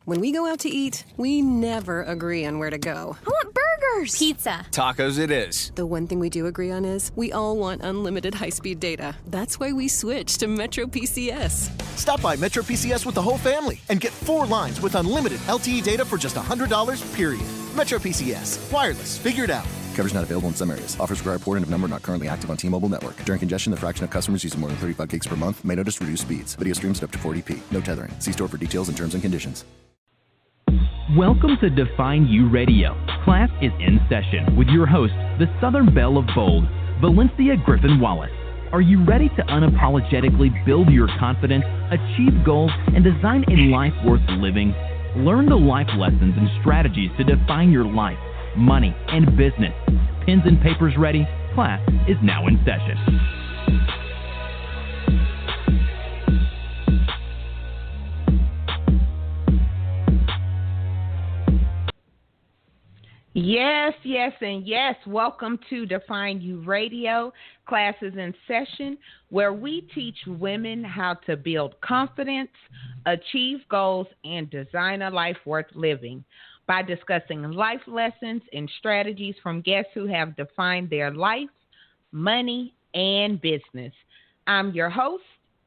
When we go out to eat, we never agree on where to go. I want burgers. Pizza. Tacos it is. The one thing we do agree on is we all want unlimited high-speed data. That's why we switched to Metro PCS. Stop by Metro PCS with the whole family and get 4 lines with unlimited LTE data for just $100, period. Metro PCS. Wireless. Figure it out. Coverage not available in some areas. Offers require porting of number not currently active on T-Mobile network. During congestion, the fraction of customers using more than 35 gigs per month may notice reduced speeds. Video streams at up to 40p. No tethering. See store for details and terms and conditions. Welcome to Define You Radio. Class is in session with your host, the Southern Belle of Bold, Valencia Griffin-Wallace. Are you ready to unapologetically build your confidence, achieve goals, and design a life worth living? Learn the life lessons and strategies to define your life, money, and business. Pens and papers ready? Class is now in session. Yes, yes, and yes. Welcome to Define You Radio. Class is in session, where we teach women how to build confidence, achieve goals, and design a life worth living by discussing life lessons and strategies from guests who have defined their life, money, and business. I'm your host,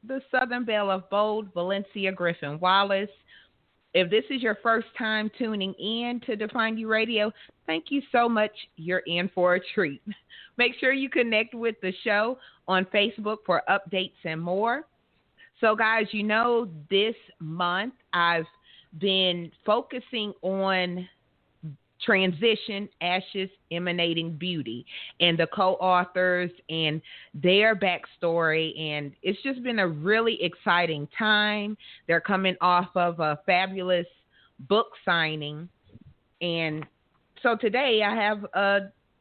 the Southern Belle of Bold, Valencia Griffin-Wallace. If this is your first time tuning in to Define You Radio, thank you so much. You're in for a treat. Make sure you connect with the show on Facebook for updates and more. So, guys, you know, this month I've been focusing on Transition, Ashes Emanating Beauty, and the co-authors and their backstory, and it's just been a really exciting time. They're coming off of a fabulous book signing, and so today I have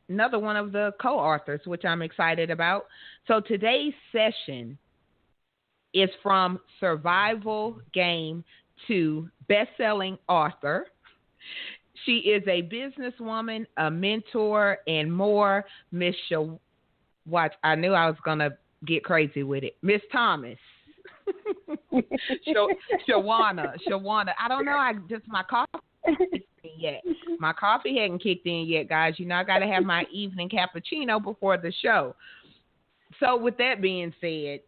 another one of the co-authors, which I'm excited about. So today's session is from survival game to best-selling author. She is a businesswoman, a mentor, and more. Miss Watch, I knew I was going to get crazy with it. Miss Thomas. Shawonia. I don't know. My coffee hadn't kicked in yet. My coffee hadn't kicked in yet, guys. You know, I got to have my evening cappuccino before the show. So with that being said,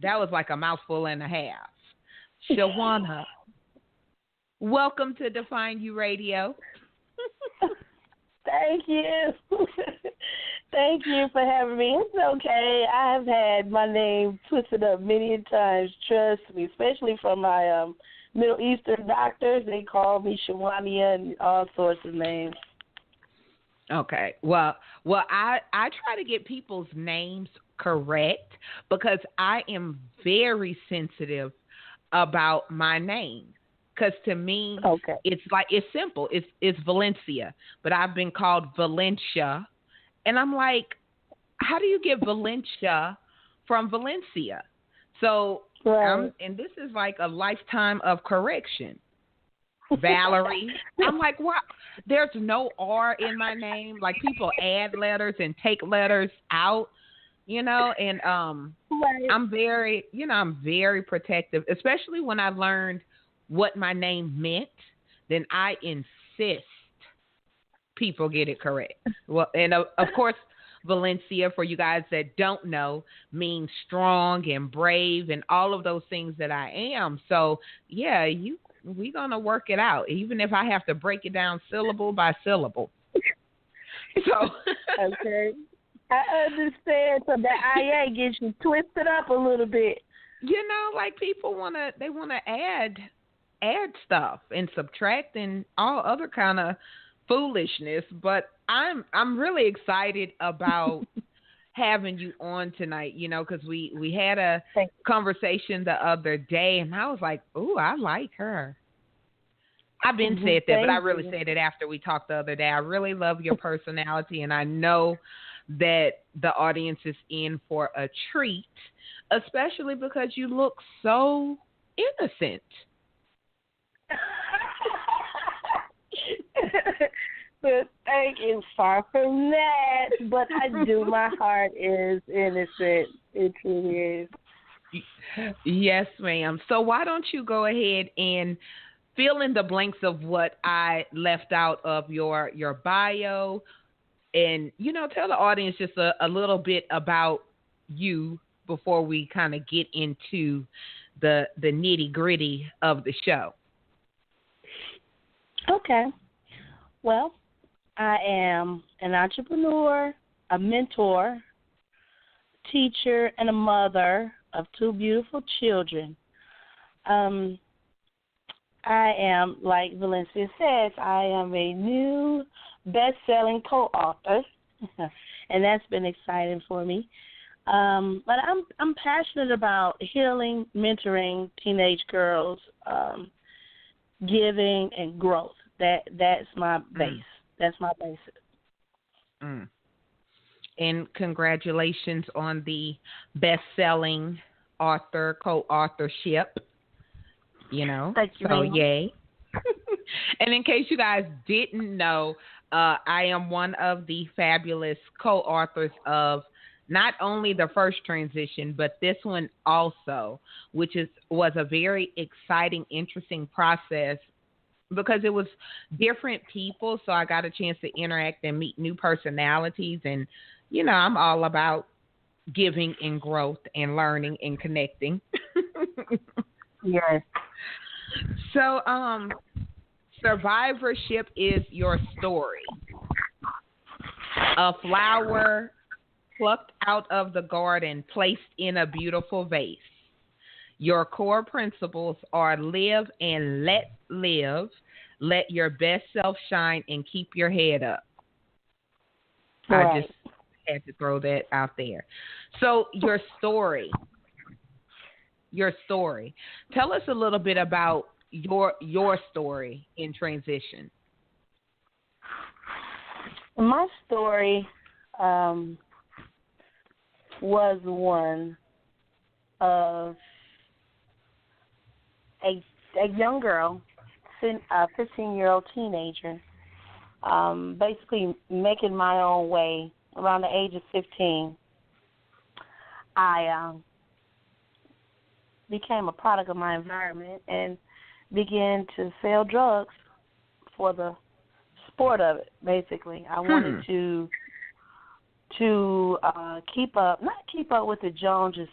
that was like a mouthful and a half. Shawonia. Welcome to Define You Radio. Thank you. Thank you for having me. It's okay. I have had my name twisted up many times, trust me, especially from my Middle Eastern doctors. They call me Shawonia and all sorts of names. Okay. Well, I try to get people's names correct because I am very sensitive about my name. Because to me, it's simple. It's Valencia, but I've been called Valencia. And I'm like, how do you get Valencia from Valencia? So, and this is like a lifetime of correction. Valerie. I'm like, what? There's no R in my name. Like, people add letters and take letters out, you know, and I'm very protective, especially when I learned what my name meant. Then I insist people get it correct. Well, and of course, Valencia, for you guys that don't know, means strong and brave and all of those things that I am. So yeah, we're gonna work it out, even if I have to break it down syllable by syllable. So okay, I understand. So that IA gets you twisted up a little bit. You know, like people wanna add stuff and subtract and all other kind of foolishness, but I'm really excited about having you on tonight, you know, because we had a conversation the other day, and I was like, ooh, I like her. I've been said that, but I really said it after we talked the other day. I really love your personality, and I know that the audience is in for a treat, especially because you look so innocent. But thank you, far from that. But I do. My heart is innocent. It truly is. Yes, ma'am. So why don't you go ahead and fill in the blanks of what I left out of your bio, and tell the audience just a little bit about you before we kind of get into the nitty gritty of the show. Okay. Well, I am an entrepreneur, a mentor, teacher, and a mother of 2 beautiful children. I am, like Valencia says, I am a new best-selling co-author, and that's been exciting for me. But I'm passionate about healing, mentoring teenage girls, giving, and growth. That's my base. That's my basis. And congratulations on the best-selling author, co-authorship. Thank you. So yay. And in case you guys didn't know, I am one of the fabulous co-authors of not only the first transition, but this one also, which was a very exciting, interesting process because it was different people. So I got a chance to interact and meet new personalities. And, I'm all about giving and growth and learning and connecting. Yes. So, survivorship is your story. A flower plucked out of the garden, placed in a beautiful vase. Your core principles are live and let live. Let your best self shine and keep your head up. Right. I just had to throw that out there. So your story. Tell us a little bit about your story in transition. My story was one of a young girl, a 15-year-old teenager, basically making my own way. Around the age of 15, I became a product of my environment and began to sell drugs for the sport of it, basically. I wanted to keep up, not keep up with the Joneses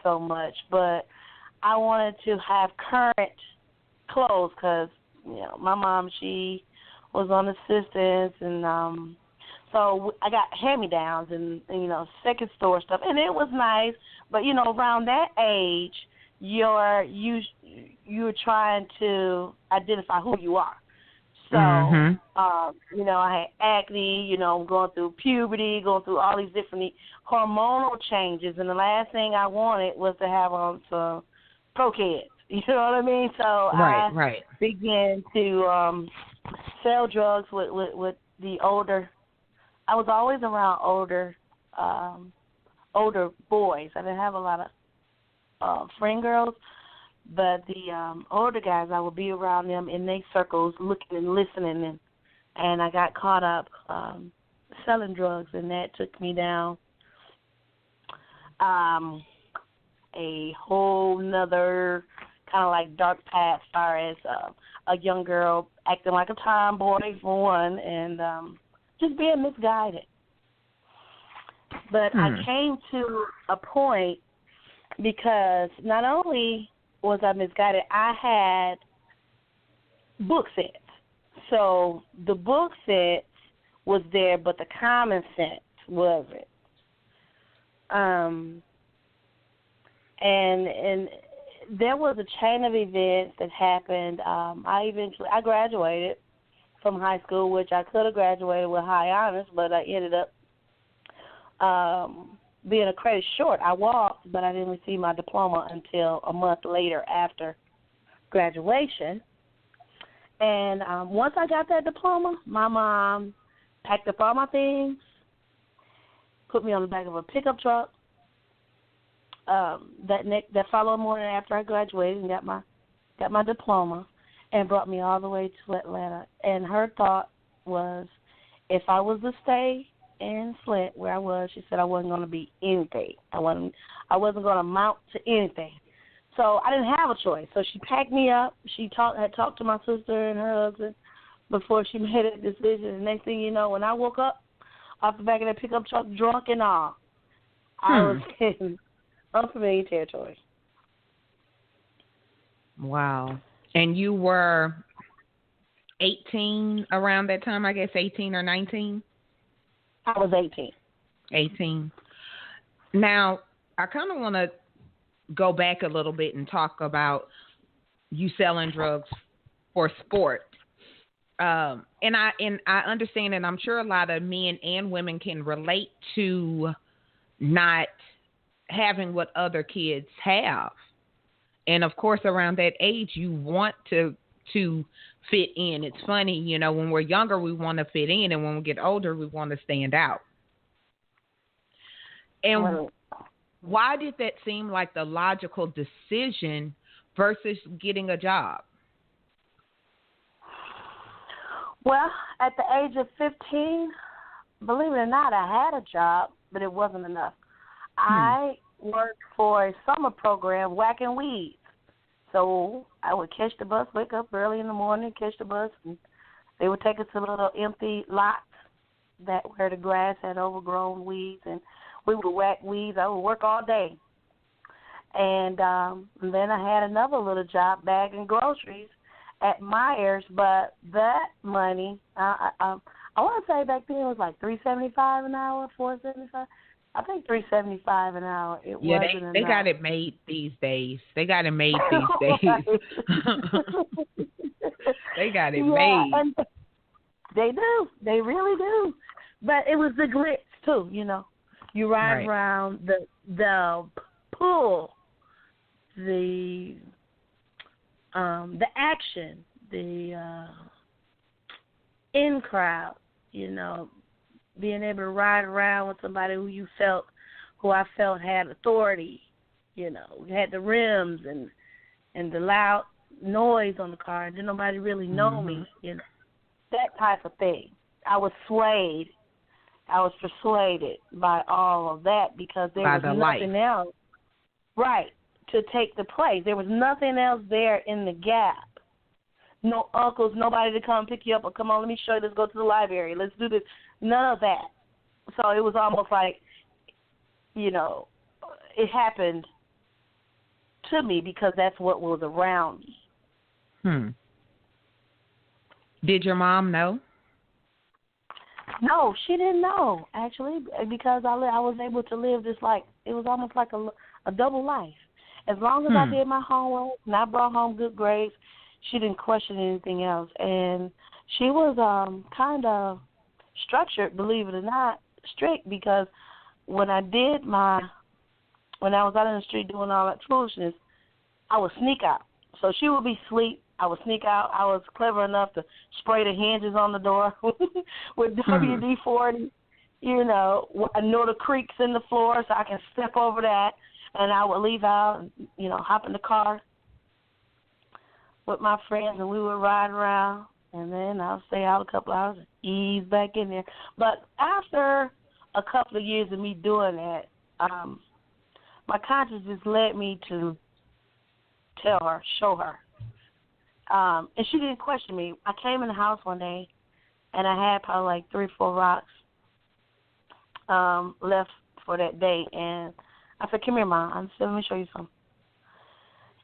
so much, but I wanted to have current clothes because, my mom, she was on assistance, and so I got hand-me-downs and second store stuff, and it was nice. But, around that age, you're trying to identify who you are. So, I had acne, going through puberty, going through all these different hormonal changes, and the last thing I wanted was to have on some Pro-Kids. You know what I mean? So I began to sell drugs with the older. I was always around older boys. I didn't have a lot of friend girls, but the older guys, I would be around them in their circles, looking and listening, and I got caught up selling drugs, and that took me down a whole nother kind of like dark path as far as a young girl acting like a tomboy for one, and just being misguided. But I came to a point because not only was I misguided, I had book sets. So the book sets was there, but the common sense wasn't. And there was a chain of events that happened. I graduated from high school, which I could have graduated with high honors, but I ended up being a credit short. I walked, but I didn't receive my diploma until a month later after graduation. And once I got that diploma, my mom packed up all my things, put me on the back of a pickup truck. That following morning after I graduated and got my diploma, and brought me all the way to Atlanta. And her thought was, if I was to stay in Flint where I was, she said I wasn't going to be anything. I wasn't going to amount to anything. So I didn't have a choice. So she packed me up. She had talked to my sister and her husband before she made a decision. And next thing you know, when I woke up off the back of that pickup truck, drunk and all, I was in unfamiliar territory. Wow. And you were 18 around that time, I guess, 18 or 19? I was 18. 18. Now, I kind of want to go back a little bit and talk about you selling drugs for sport. And I understand, and I'm sure a lot of men and women can relate to not having what other kids have. And of course, around that age, you want to fit in. It's funny, you know, when we're younger, we want to fit in, and when we get older, we want to stand out. And why did that seem like the logical decision versus getting a job? Well, at the age of 15, believe it or not, I had a job, but it wasn't enough. I worked for a summer program whacking weeds. So I would catch the bus, wake up early in the morning, catch the bus, and they would take us to little empty lots where the grass had overgrown weeds, and we would whack weeds. I would work all day. And then I had another little job bagging groceries at Myers, but that money, I want to say back then it was like $3.75 an hour, $4.75. I think $3.75 an hour. They got it made these days. They got it made these days. They got it made. And they do. They really do. But it was the glitz too. You know, you ride around the pool, the action, the in crowd. You know, being able to ride around with somebody who I felt had authority, you know, had the rims and the loud noise on the car, and didn't nobody really know me, you know, that type of thing. I was persuaded by all of that because there was nothing else, to take the place. There was nothing else there in the gap. No uncles, nobody to come pick you up or come on, let me show you, let's go to the library, let's do this. None of that. So it was almost like, you know, it happened to me because that's what was around me. Did your mom know? No, she didn't know, actually, because I was able to live this, like, it was almost like a double life. As long as I did my homework and I brought home good grades, she didn't question anything else. And she was kind of structured, believe it or not, strict, because when I was out in the street doing all that foolishness, I would sneak out. So she would be asleep, I would sneak out. I was clever enough to spray the hinges on the door with WD-40. You know, I know the creaks in the floor, so I can step over that, and I would leave out and, you know, hop in the car with my friends, and we would ride around, and then I'll stay out a couple hours and ease back in there. But after a couple of years of me doing that, my conscience just led me to tell her, show her. And she didn't question me. I came in the house one day, and I had probably like 3 or 4 rocks left for that day. And I said, come here, Mom. I said, let me show you something.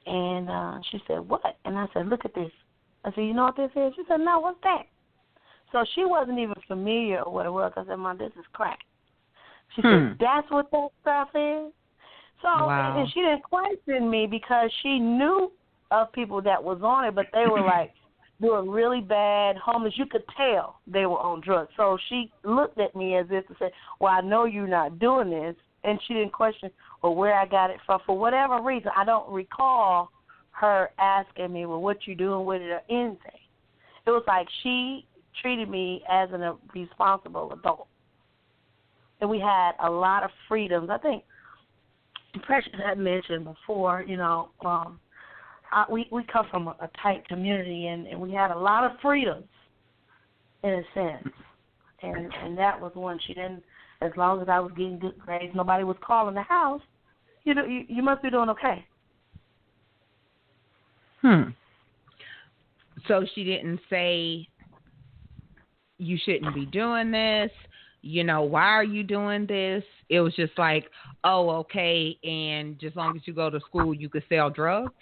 And she said, what? And I said, look at this. I said, you know what this is? She said, no, what's that? So she wasn't even familiar with what it was. I said, Mom, this is crack. She said, that's what that stuff is? So and she didn't question me because she knew of people that was on it, but they were like doing really bad, homeless. You could tell they were on drugs. So she looked at me as if to say, well, I know you're not doing this. And she didn't question, well, where I got it from. For whatever reason, I don't recall her asking me, well, what you doing with it or anything. It was like she treated me as a responsible adult. And we had a lot of freedoms. I think Precious had mentioned before, you know, we come from a tight community, and we had a lot of freedoms, in a sense. And that was one. She didn't, as long as I was getting good grades, nobody was calling the house, you know, you must be doing okay. So she didn't say, you shouldn't be doing this. You know, why are you doing this? It was just like, oh, okay, and just as long as you go to school, you could sell drugs?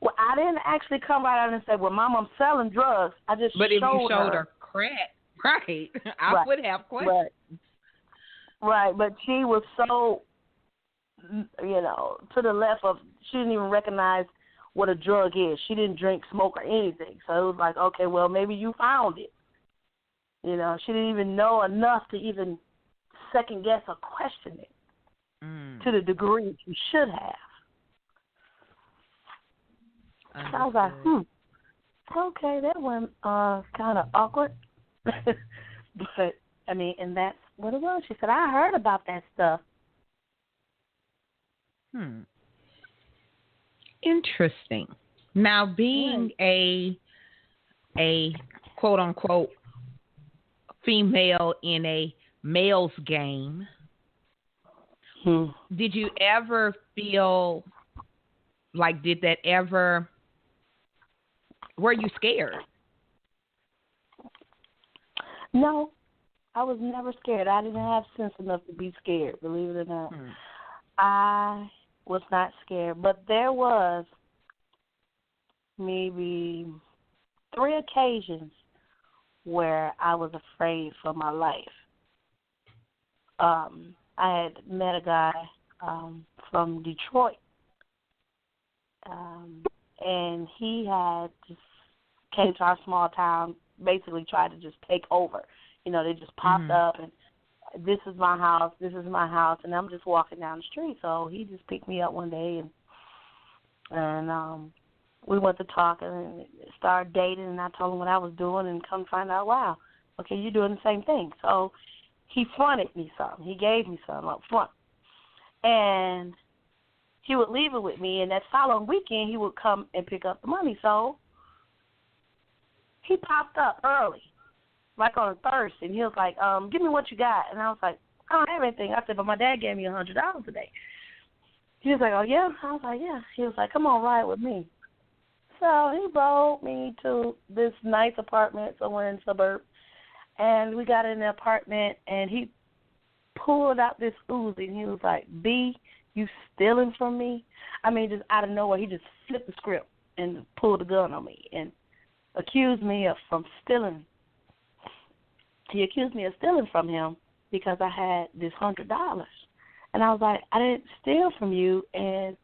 Well, I didn't actually come right out and say, well, Mom, I'm selling drugs. I just But if you showed her her crack, right, I would have questions. Right, but she was so, to the left of, she didn't even recognize what a drug is. She didn't drink, smoke, or anything. So it was like, okay, well, maybe you found it. She didn't even know enough to even second guess or question it to the degree she should have. Understood. So I was like, okay, that one kind of awkward. But, and that's what it was. She said, I heard about that stuff. Interesting. Now, being a quote-unquote female in a male's game, did you ever feel like, were you scared? No, I was never scared. I didn't have sense enough to be scared, believe it or not. I was not scared, but there was maybe 3 occasions where I was afraid for my life. I had met a guy from Detroit, and he had just came to our small town, basically tried to just take over. They just popped up and, this is my house, and I'm just walking down the street. So he just picked me up one day, and we went to talk and started dating, and I told him what I was doing, and come find out, wow, okay, you're doing the same thing. So he fronted me something. He gave me something up front. And he would leave it with me, and that following weekend he would come and pick up the money. So he popped up early, like on a Thursday, and he was like, give me what you got. And I was like, I don't have anything. I said, but my dad gave me $100 today. He was like, oh, yeah? I was like, yeah. He was like, come on, ride with me. So he rode me to this nice apartment somewhere in the suburb, and we got in the apartment, and he pulled out this Uzi, and he was like, B, you stealing from me? Just out of nowhere, he just flipped the script and pulled a gun on me and accused me of stealing. He accused me of stealing from him because I had this $100. And I was like, I didn't steal from you, and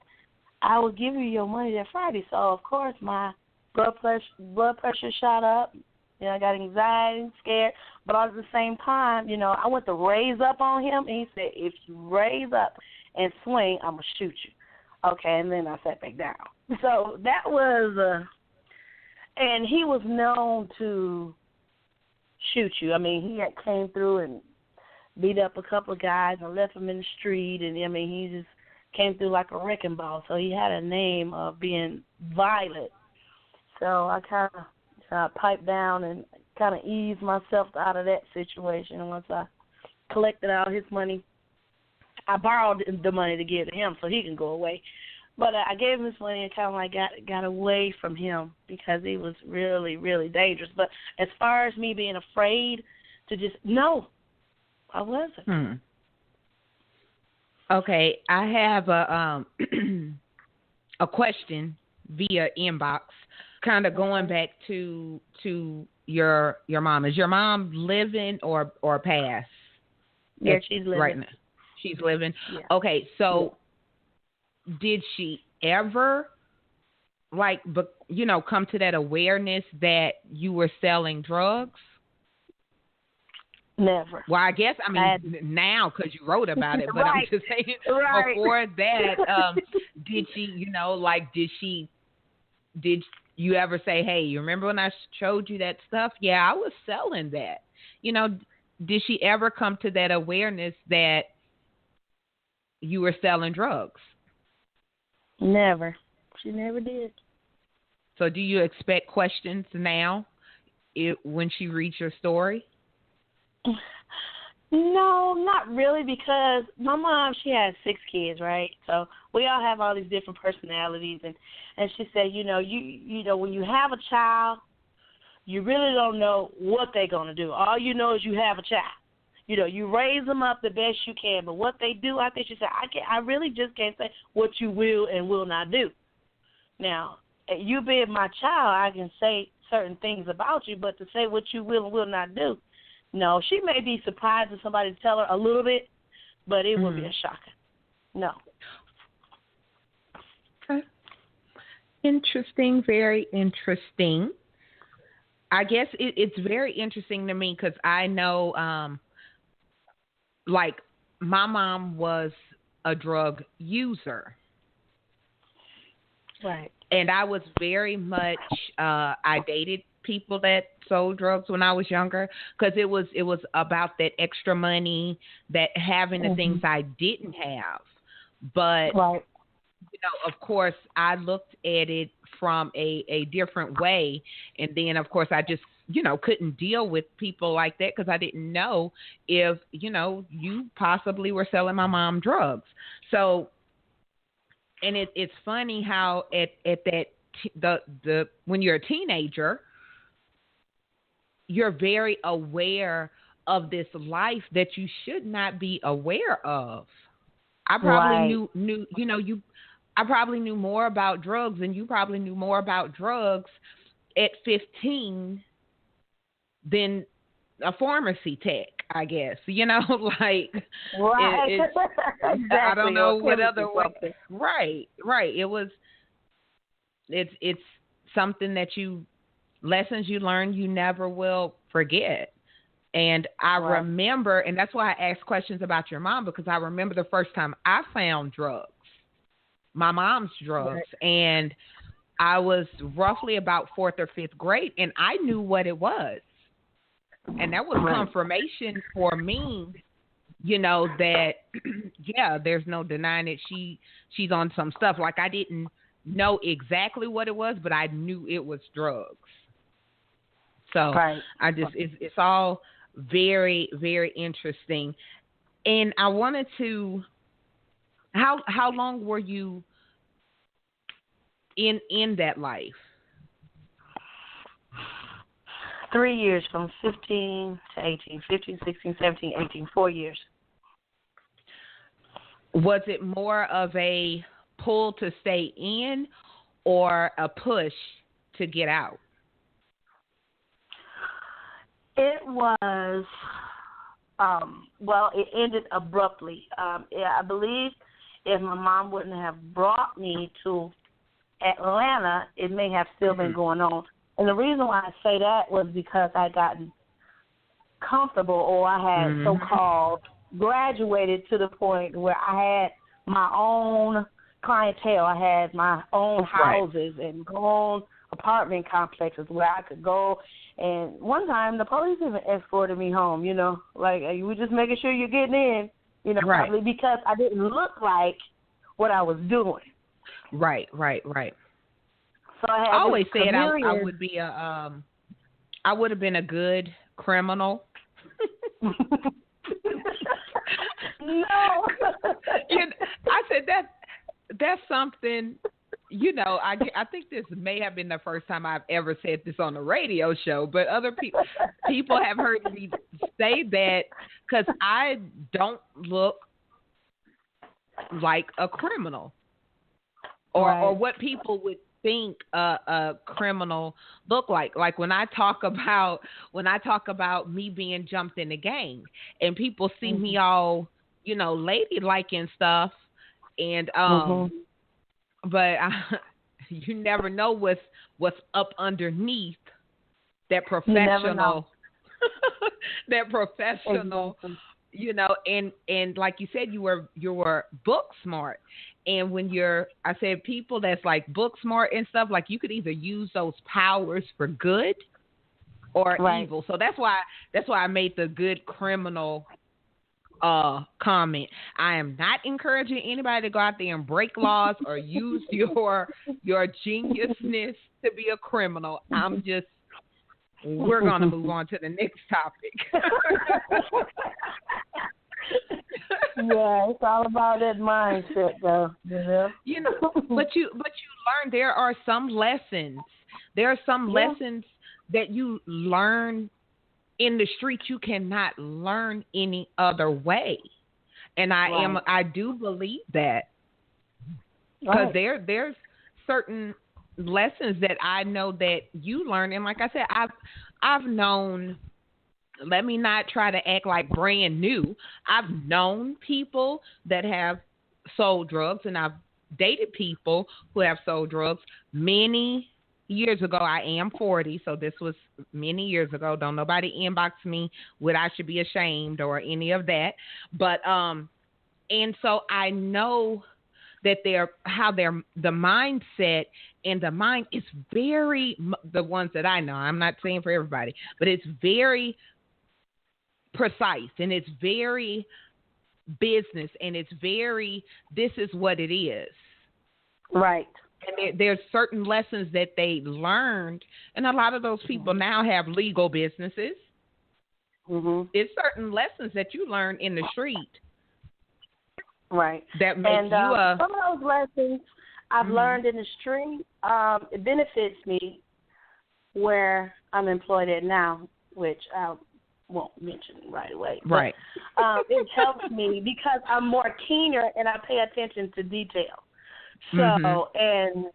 I will give you your money that Friday. So, of course, my blood pressure shot up. I got anxiety, scared. But at the same time, I went to raise up on him, and he said, if you raise up and swing, I'm going to shoot you. Okay, and then I sat back down. So that was, and he was known to shoot you. He had came through and beat up a couple of guys and left them in the street, and he just came through like a wrecking ball. So he had a name of being violent. So I kind of piped down and kind of eased myself out of that situation. And once I collected all his money, I borrowed the money to give to him so he can go away. But I gave him his money and kind of like got away from him because he was really, really dangerous. But as far as me being afraid to no, I wasn't. Okay, I have a question via inbox, kind of going back to your mom. Is your mom living or passed? Yeah, she's living. Right now. She's living? Yeah. Okay, so did she ever, come to that awareness that you were selling drugs? Never. Well, I guess, now because you wrote about it, but I'm just saying before that, did she, did you ever say, hey, you remember when I showed you that stuff? Yeah, I was selling that. Did she ever come to that awareness that you were selling drugs? Never. She never did. So do you expect questions now when she reads your story? No, not really, because my mom, she has 6 kids, right? So we all have all these different personalities, and she said, you know, when you have a child, you really don't know what they're going to do. All you know is you have a child. You know, you raise them up the best you can, but what they do, I think she said, I really just can't say what you will and will not do. Now, you being my child, I can say certain things about you, but to say what you will and will not do, no. She may be surprised if somebody tell her a little bit, but it would be a shocker. No. Okay. Interesting, very interesting. I guess it's very interesting to me because I know, like, my mom was a drug user. Right. And I was very much, I dated people that sold drugs when I was younger because it was about that extra money, that having the things I didn't have. But, right. you know, of course, I looked at it from a different way. And then, of course, I just, you know, couldn't deal with people like that because I didn't know if, you know, you possibly were selling my mom drugs. So, and it's funny how at that the when you're a teenager, you're very aware of this life that you should not be aware of. I probably knew you know, I probably knew more about drugs than you probably knew more about drugs at 15 than a pharmacy tech, I guess. You know, like, right. Exactly. I don't know what other way. Right. It's something that lessons you learn you never will forget. And I remember, and that's why I asked questions about your mom, because I remember the first time I found drugs, my mom's drugs, and I was roughly about 4th or 5th grade, and I knew what it was. And that was confirmation for me, you know, that, yeah, there's no denying it. She's on some stuff. Like, I didn't know exactly what it was, but I knew it was drugs. So I just, it's all very, very interesting. And I wanted to, how long were you in that life? 3 years, from 15 to 18, 15, 16, 17, 18, 4 years. Was it more of a pull to stay in or a push to get out? It was, well, it ended abruptly. I believe if my mom wouldn't have brought me to Atlanta, it may have still been going on. And the reason why I say that was because I gotten comfortable, or I had so-called graduated to the point where I had my own clientele. I had my own houses and own apartment complexes where I could go. And one time the police even escorted me home, you know, like, we're just making sure you're getting in, you know, probably because I didn't look like what I was doing. Right. So I always said I would be I would have been a good criminal. No. I said that's something, you know, I think this may have been the first time I've ever said this on a radio show, but other people have heard me say that because I don't look like a criminal or what people would think a criminal look like. Like when I talk about me being jumped in the gang and people see me all, you know, ladylike and stuff, and but you never know what's up underneath that professional that professional you know, and like you said, you were book smart. And when I said people that's like book smart and stuff, like you could either use those powers for good or evil. So that's why I made the good criminal comment. I am not encouraging anybody to go out there and break laws or use your geniusness to be a criminal. We're going to move on to the next topic. Yeah, it's all about that mindset, though. But you learn there are some lessons. There are some lessons that you learn in the streets you cannot learn any other way. And I do believe that. Because there's certain lessons that I know that you learn, and like I said, I've known. Let me not try to act like brand new. I've known people that have sold drugs, and I've dated people who have sold drugs many years ago. I am 40, so this was many years ago. Don't nobody inbox me with I should be ashamed or any of that. But and so I know that the mindset and the mind is very, the ones that I know, I'm not saying for everybody, but it's very precise, and it's very business, and it's very, this is what it is. Right. And there's certain lessons that they learned, and a lot of those people now have legal businesses. Mm-hmm. It's certain lessons that you learn in the street. Right. That makes and, you some of those lessons I've learned in the street, it benefits me where I'm employed at now, which I won't mention right away. Right. But, it helps me because I'm more keener and I pay attention to detail. So, and,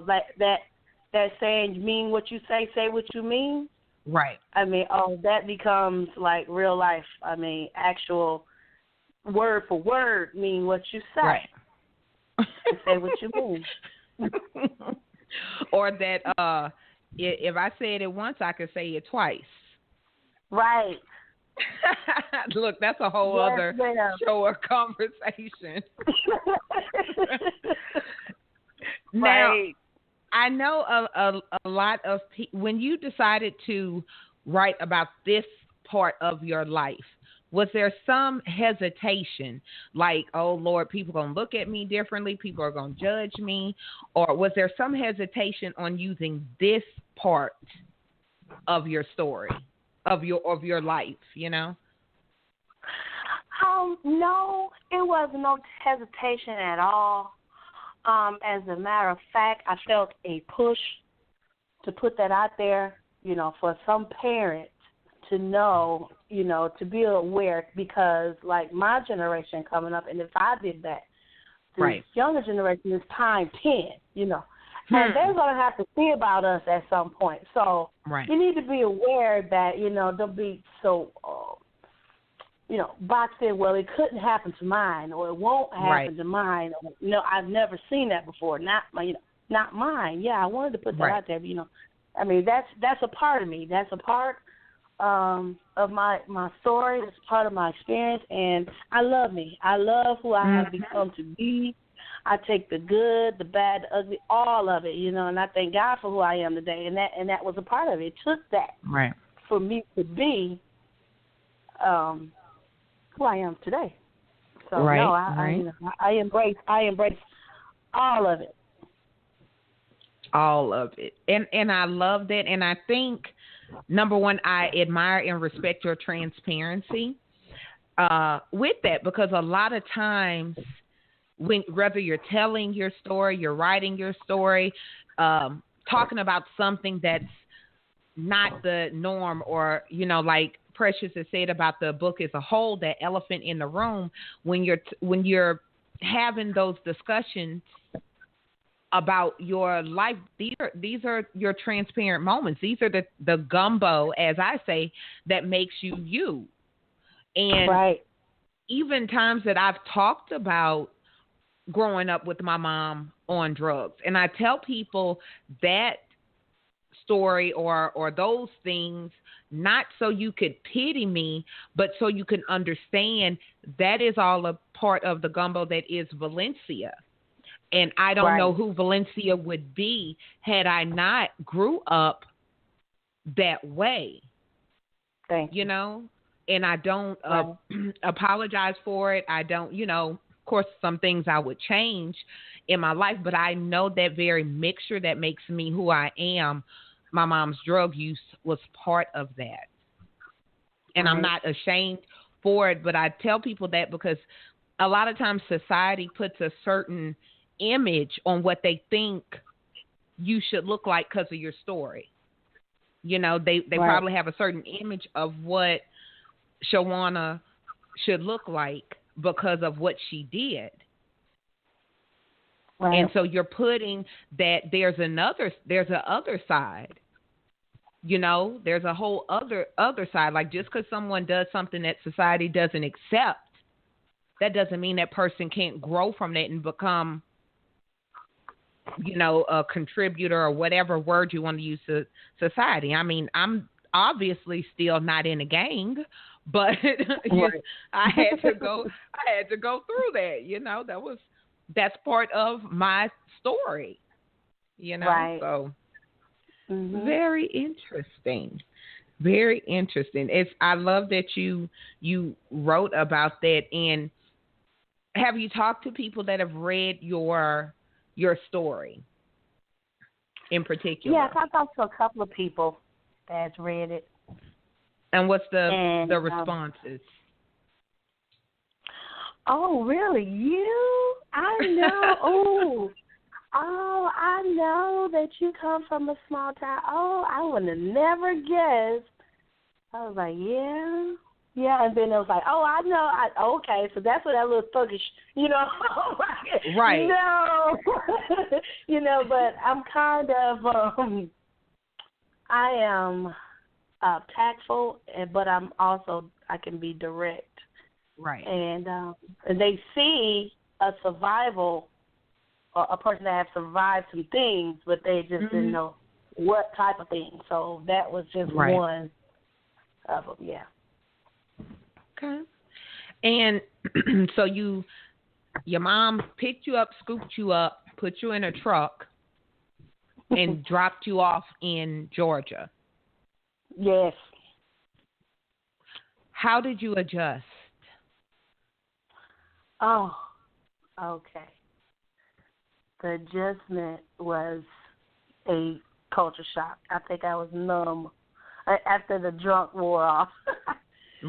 like that saying, mean what you say what you mean. Right. I mean, that becomes like real life. I mean, actual word for word mean what you say. Right. Say what you mean. Or that if I said it once, I could say it twice. Right. Look, that's a whole other show or conversation. Now, right. I know a lot of people, when you decided to write about this part of your life, was there some hesitation, like, oh, Lord, people are going to look at me differently, people are going to judge me, or was there some hesitation on using this part of your story, of your life, No, it was no hesitation at all. As a matter of fact, I felt a push to put that out there, for some parents to know, to be aware, because like my generation coming up, and if I did that, the younger generation is time 10, and they're going to have to see about us at some point. So you need to be aware that, don't be so, boxed in, well, it couldn't happen to mine, or it won't happen to mine. Or, I've never seen that before. Not mine. Yeah, I wanted to put that out there. But, I mean, that's a part of me. That's a part of my story. It's part of my experience, and I love me. I love who I have become to be. I take the good, the bad, the ugly, all of it, and I thank God for who I am today, and that was a part of it. It took that for me to be who I am today. So I embrace all of it. All of it. And I love that. And I think, number one, I admire and respect your transparency with that, because a lot of times, whether you're telling your story, you're writing your story, talking about something that's not the norm, or, like Precious has said about the book as a whole, that elephant in the room, when you're having those discussions about your life, these are your transparent moments. These are the gumbo, as I say, that makes you you. And even times that I've talked about growing up with my mom on drugs, and I tell people that story or those things, not so you could pity me, but so you can understand that is all a part of the gumbo that is Valencia. And I don't know who Valencia would be had I not grew up that way. Thank you. And I don't apologize for it. I don't, of course, some things I would change in my life, but I know that very mixture that makes me who I am, my mom's drug use was part of that. And I'm not ashamed for it, but I tell people that because a lot of times society puts a certain image on what they think you should look like because of your story. You know, they Right. probably have a certain image of what Shawonia should look like because of what she did. Right. And so you're putting that there's a other side. You know, there's a whole other side. Like just because someone does something that society doesn't accept, that doesn't mean that person can't grow from that and become, you know, a contributor or whatever word you want to use to society. I mean, I'm obviously still not in a gang, but Right. I had to go through that. You know, that's part of my story. You know, Right. so Mhm. very interesting. Very interesting. I love that you wrote about that. And have you talked to people that have read your story in particular? Yes, I talked to a couple of people that's read it. And what's the And, responses? Oh, really? You? I know. Oh, I know that you come from a small town. Oh, I would have never guessed. I was like, yeah. Yeah, and then it was like, oh, I know. Okay, so that's what that little thuggish, you know. Right. No. You know, but I'm kind of, I am tactful, but I'm also, I can be direct. Right. And they see a survival, or a person that has survived some things, but they just didn't know what type of thing. So that was just one of them, yeah. Okay. And so your mom picked you up, scooped you up, put you in a truck, and dropped you off in Georgia. Yes. How did you adjust? Oh, okay. The adjustment was a culture shock. I think I was numb after the drunk wore off.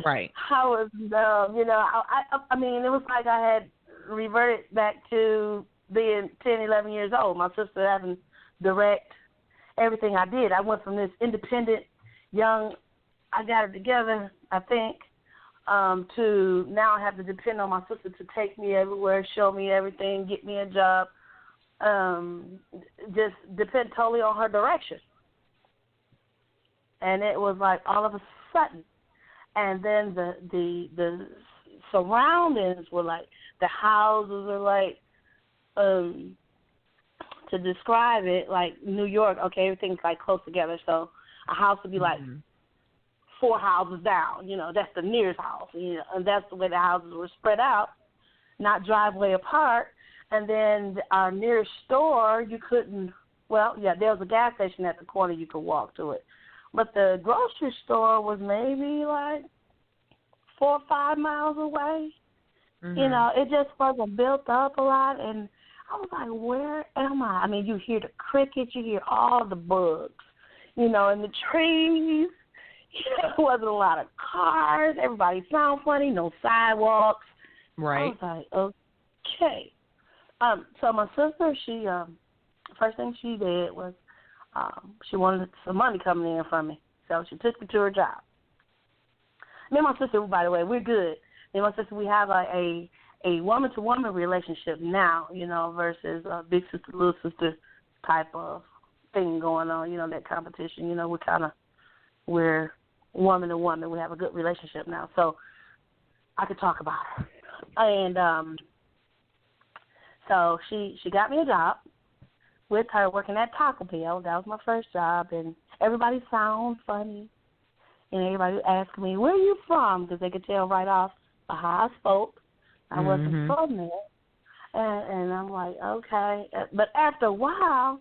Right. I was numb. You know, I mean, it was like I had reverted back to being 10, 11 years old. My sister having direct everything I did. I went from this independent, young, I got it together, I think, to now I have to depend on my sister to take me everywhere, show me everything, get me a job, just depend totally on her direction. And it was like all of a sudden. And then the surroundings were like, the houses are like, to describe it, like New York, okay, everything's like close together. So a house would be like 4 houses down, you know, that's the nearest house, you know, and that's the way the houses were spread out, not driveway apart. And then our nearest store, you couldn't, well, yeah, there was a gas station at the corner, you could walk to it. But the grocery store was maybe like 4 or 5 miles away. You know, it just wasn't built up a lot. And I was like, where am I? I mean, you hear the crickets, you hear all the bugs, you know, and the trees. You know, there wasn't a lot of cars. Everybody sounded funny, no sidewalks. Right. I was like, okay. So my sister, she, first thing she did was she wanted some money coming in from me. So she took me to her job. Me and my sister, by the way, we're good. Me and my sister, we have a woman-to-woman relationship now, you know, versus a big sister, little sister type of thing going on, you know, that competition. You know, we're woman to woman. We have a good relationship now. So I could talk about her. And so she got me a job with her working at Taco Bell. That was my first job. And everybody sounded funny. And everybody asked me, where are you from? Because they could tell right off how I spoke. I wasn't from there. And I'm like, okay. But after a while,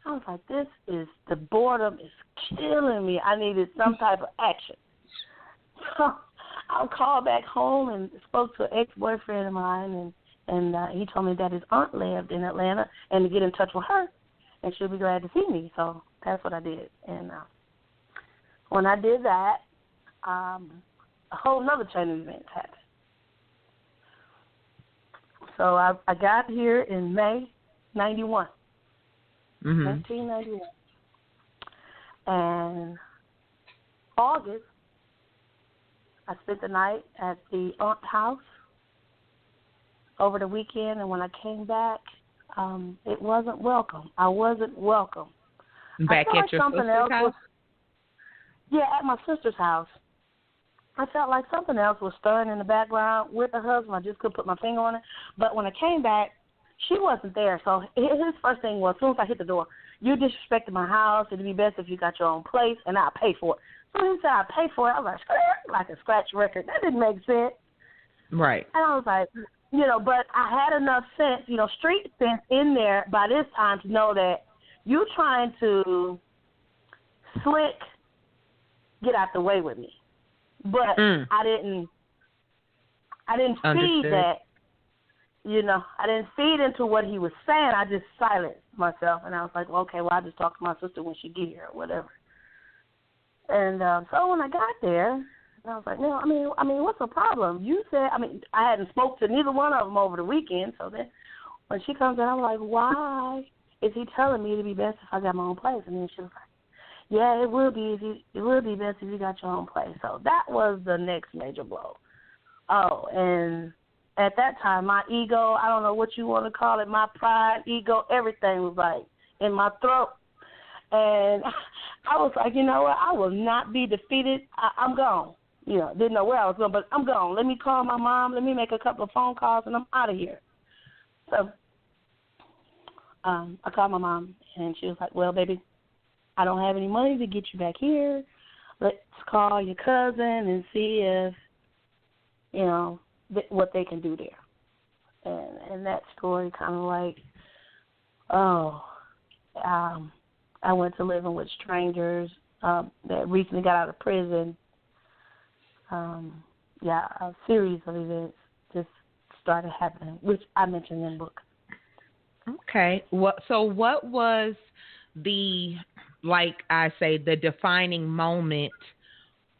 I was like, the boredom is killing me. I needed some type of action. So I called back home and spoke to an ex-boyfriend of mine, and he told me that his aunt lived in Atlanta and to get in touch with her, and she'll be glad to see me. So that's what I did. And when I did that, a whole nother chain of events happened. So I got here in May 91, 1991. And August, I spent the night at the aunt's house over the weekend, and when I came back, it wasn't welcome. I wasn't welcome. Back at your sister's house? At my sister's house. I felt like something else was stirring in the background with her husband. I just couldn't put my finger on it. But when I came back, she wasn't there. So his first thing was, as soon as I hit the door, you disrespected my house. It'd be best if you got your own place, and I'll pay for it. So he said, I'll pay for it. I was like a scratch record. That didn't make sense. Right. And I was like, but I had enough sense, street sense in there by this time to know that you trying to slick get out the way with me. But I didn't feed that, I didn't feed into what he was saying. I just silenced myself, and I was like, okay, well, I'll just talk to my sister when she get here or whatever. And so when I got there, I was like, no, I mean, what's the problem? You said, I hadn't spoke to neither one of them over the weekend, so then when she comes in, I'm like, why is he telling me to be best if I got my own place? And then she was like, yeah, it will be best if you got your own place. So that was the next major blow. Oh, and at that time, my ego, I don't know what you want to call it, my pride, ego, everything was like in my throat. And I was like, you know what, I will not be defeated. I'm gone. Didn't know where I was going, but I'm gone. Let me call my mom. Let me make a couple of phone calls, and I'm out of here. So I called my mom, and she was like, well, baby, I don't have any money to get you back here. Let's call your cousin and see if, what they can do there. And that story kind of like, I went to living with strangers that recently got out of prison. A series of events just started happening, which I mentioned in the book. Okay. So what was the defining moment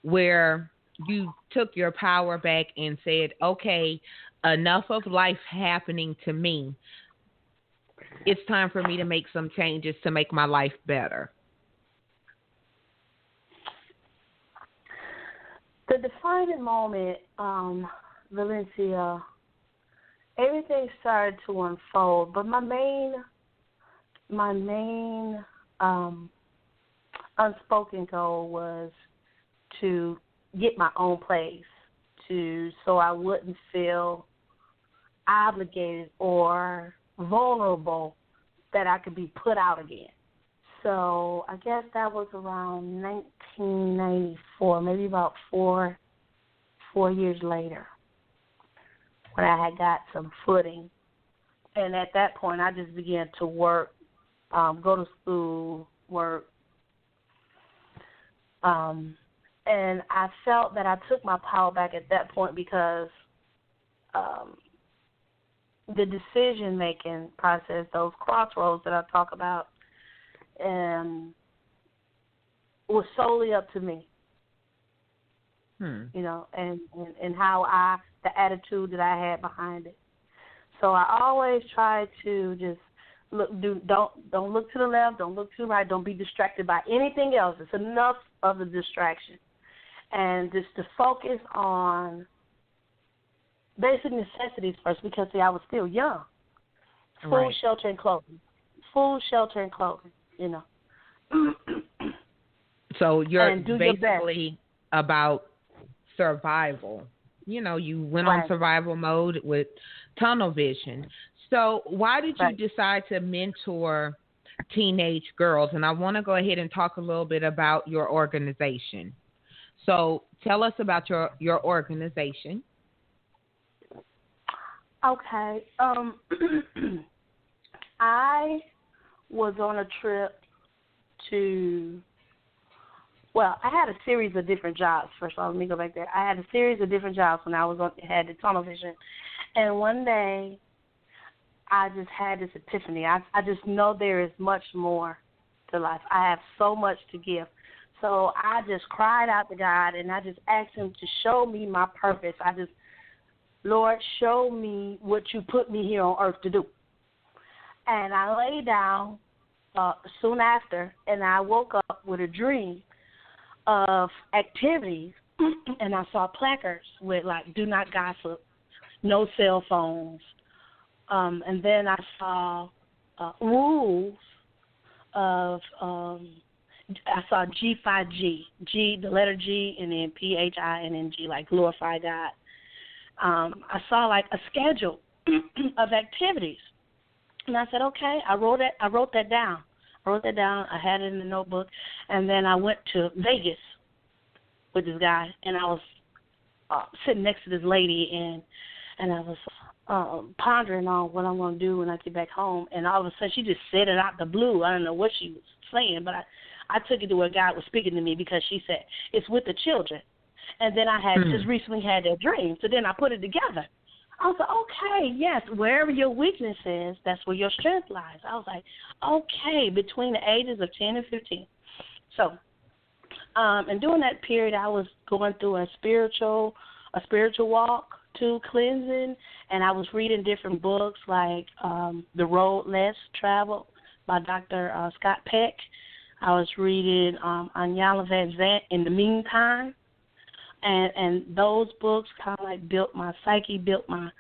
where you took your power back and said, okay, enough of life happening to me. It's time for me to make some changes to make my life better? The defining moment, Valencia, everything started to unfold, but my main unspoken goal was to get my own place, so I wouldn't feel obligated or vulnerable that I could be put out again. So I guess that was around 1994, maybe about four years later, when I had got some footing. And at that point, I just began to work, go to school, work. And I felt that I took my power back at that point because the decision-making process, those crossroads that I talk about, was solely up to me. And how the attitude that I had behind it. So I always try to just don't look to the left, don't look to the right, don't be distracted by anything else. It's enough of the distraction. And just to focus on basic necessities first, because I was still young. Food, shelter, and clothing. So you're basically about survival. You went on survival mode with tunnel vision. So why did you decide to mentor teenage girls? And I want to go ahead and talk a little bit about your organization. So tell us about your organization. Okay. I was on a trip I had a series of different jobs. First of all, let me go back there. I had a series of different jobs when I had the tunnel vision. And one day, I just had this epiphany. I just know there is much more to life. I have so much to give. So I just cried out to God, and I just asked him to show me my purpose. Lord, show me what you put me here on earth to do. And I lay down soon after, and I woke up with a dream of activities, and I saw placards with, like, do not gossip, no cell phones. And then I saw rules of, I saw G5G, G, the letter G, and then PHINNG, like glorify God. I saw, like, a schedule of activities. And I said, okay. I wrote that down. I had it in the notebook. And then I went to Vegas with this guy, and I was sitting next to this lady, and I was pondering on what I'm going to do when I get back home. And all of a sudden, she just said it out the blue. I don't know what she was saying, but I took it to where God was speaking to me, because she said, it's with the children. And then I had just recently had that dream. So then I put it together. I was like, okay, yes, wherever your weakness is, that's where your strength lies. I was like, okay, between the ages of 10 and 15. So, and during that period, I was going through a spiritual walk to cleansing, and I was reading different books like The Road Less Traveled by Dr. Scott Peck. I was reading Iyanla Vanzant in the meantime. And those books kind of like built my psyche, built my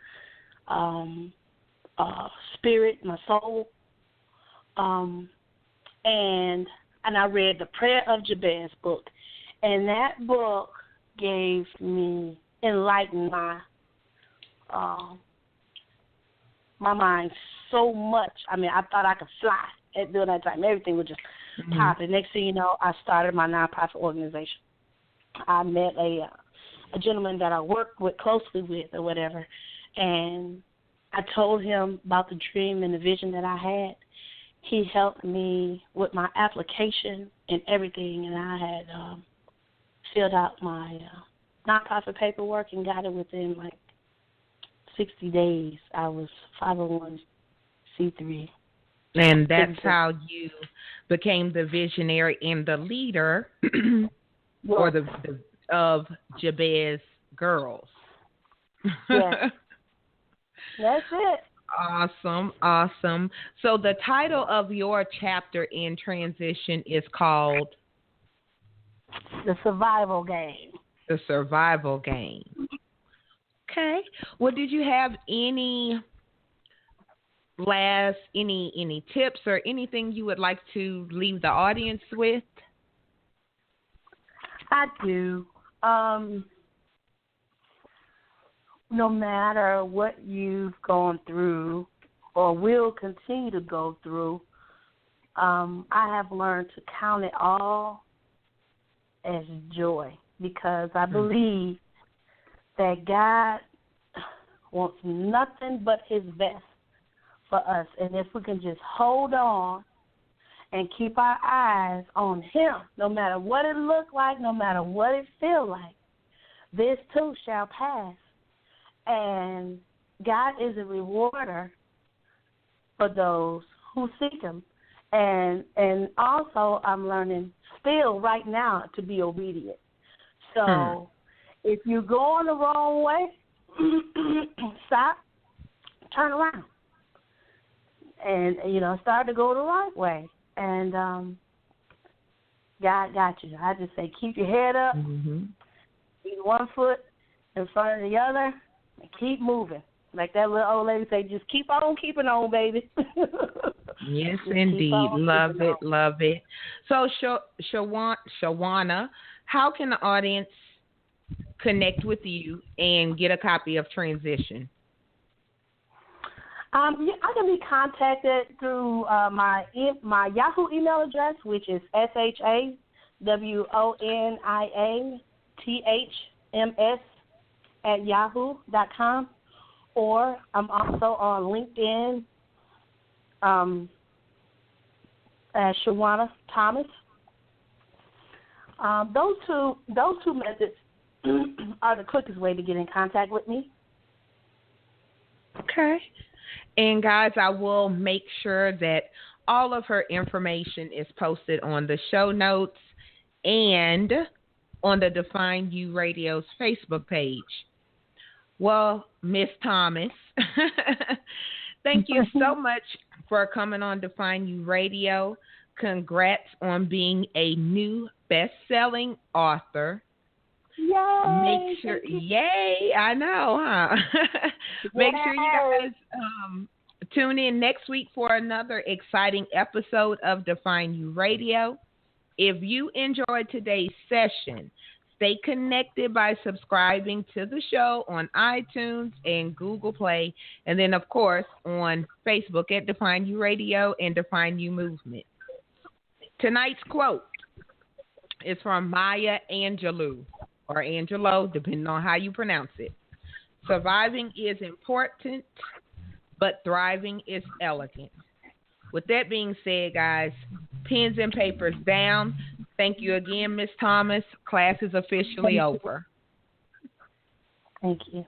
spirit, my soul. And I read the Prayer of Jabez book. And that book enlightened my mind so much. I mean, I thought I could fly during that time. Everything was just popping. Next thing you know, I started my nonprofit organization. I met a gentleman that I worked with closely with or whatever, and I told him about the dream and the vision that I had. He helped me with my application and everything, and I had filled out my nonprofit paperwork and got it within like 60 days. I was 501c3. And that's how you became the visionary and the leader or of Jabez Girls. Yeah. That's it. Awesome. So the title of your chapter in transition is called The Survival Game. The Survival Game. Okay. Well, did you have any tips or anything you would like to leave the audience with? I do. No matter what you've gone through or will continue to go through, I have learned to count it all as joy, because I believe that God wants nothing but his best for us. And if we can just hold on and keep our eyes on him, no matter what it look like, no matter what it feel like, this too shall pass. And God is a rewarder for those who seek him. And also I'm learning still right now to be obedient. So if you're going the wrong way, stop, turn around, and, start to go the right way. And God got you. I just say keep your head up, keep one foot in front of the other, and keep moving. Like that little old lady say, just keep on keeping on, baby. Yes, indeed. Love it. So, Shawonia, how can the audience connect with you and get a copy of Transition? I can be contacted through my Yahoo email address, which is shawoniaThms@yahoo.com, or I'm also on LinkedIn as Shawonia Thomas. Those two methods are the quickest way to get in contact with me. Okay. And guys, I will make sure that all of her information is posted on the show notes. and on the Define You Radio's Facebook page. Well, Miss Thomas, thank you so much for coming on Define You Radio. Congrats on being a new best-selling author. Yay! Yay! I know, huh? Make sure you guys tune in next week for another exciting episode of Define You Radio. If you enjoyed today's session, stay connected by subscribing to the show on iTunes and Google Play, and then, of course, on Facebook at Define You Radio and Define You Movement. Tonight's quote is from Maya Angelou, or Angelou, depending on how you pronounce it. Surviving is important, but thriving is elegant. With that being said, guys, pens and papers down. Thank you again, Ms. Thomas. Class is officially over. Thank you.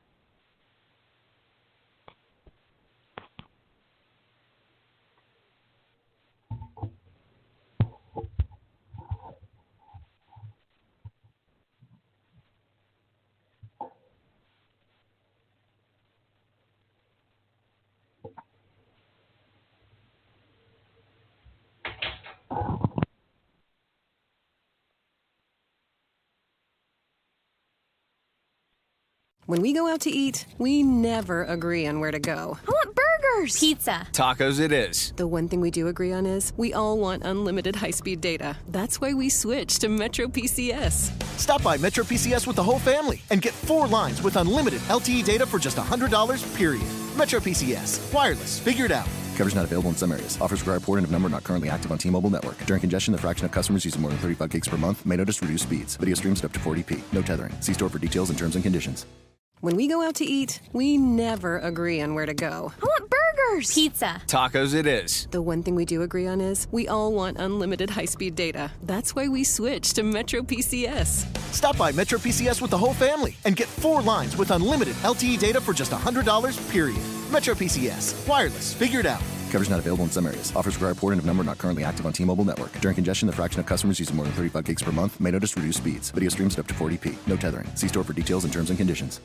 When we go out to eat, we never agree on where to go. I want burgers. Pizza. Tacos it is. The one thing we do agree on is we all want unlimited high-speed data. That's why we switched to Metro PCS. Stop by Metro PCS with the whole family and get 4 lines with unlimited LTE data for just $100, period. Metro PCS. Wireless. Figured out. Coverage not available in some areas. Offers require port and of number not currently active on T-Mobile network. During congestion, the fraction of customers using more than 35 gigs per month may notice reduced speeds. Video streams at up to 40p. No tethering. See store for details and terms and conditions. When we go out to eat, we never agree on where to go. I want burgers. Pizza. Tacos it is. The one thing we do agree on is we all want unlimited high-speed data. That's why we switched to Metro PCS. Stop by Metro PCS with the whole family and get 4 lines with unlimited LTE data for just $100, period. Metro PCS. Wireless. Figured out. Coverage not available in some areas. Offers require port and of number not currently active on T-Mobile network. During congestion, the fraction of customers using more than 35 gigs per month may notice reduced speeds. Video streams at up to 40p. No tethering. See store for details and terms and conditions.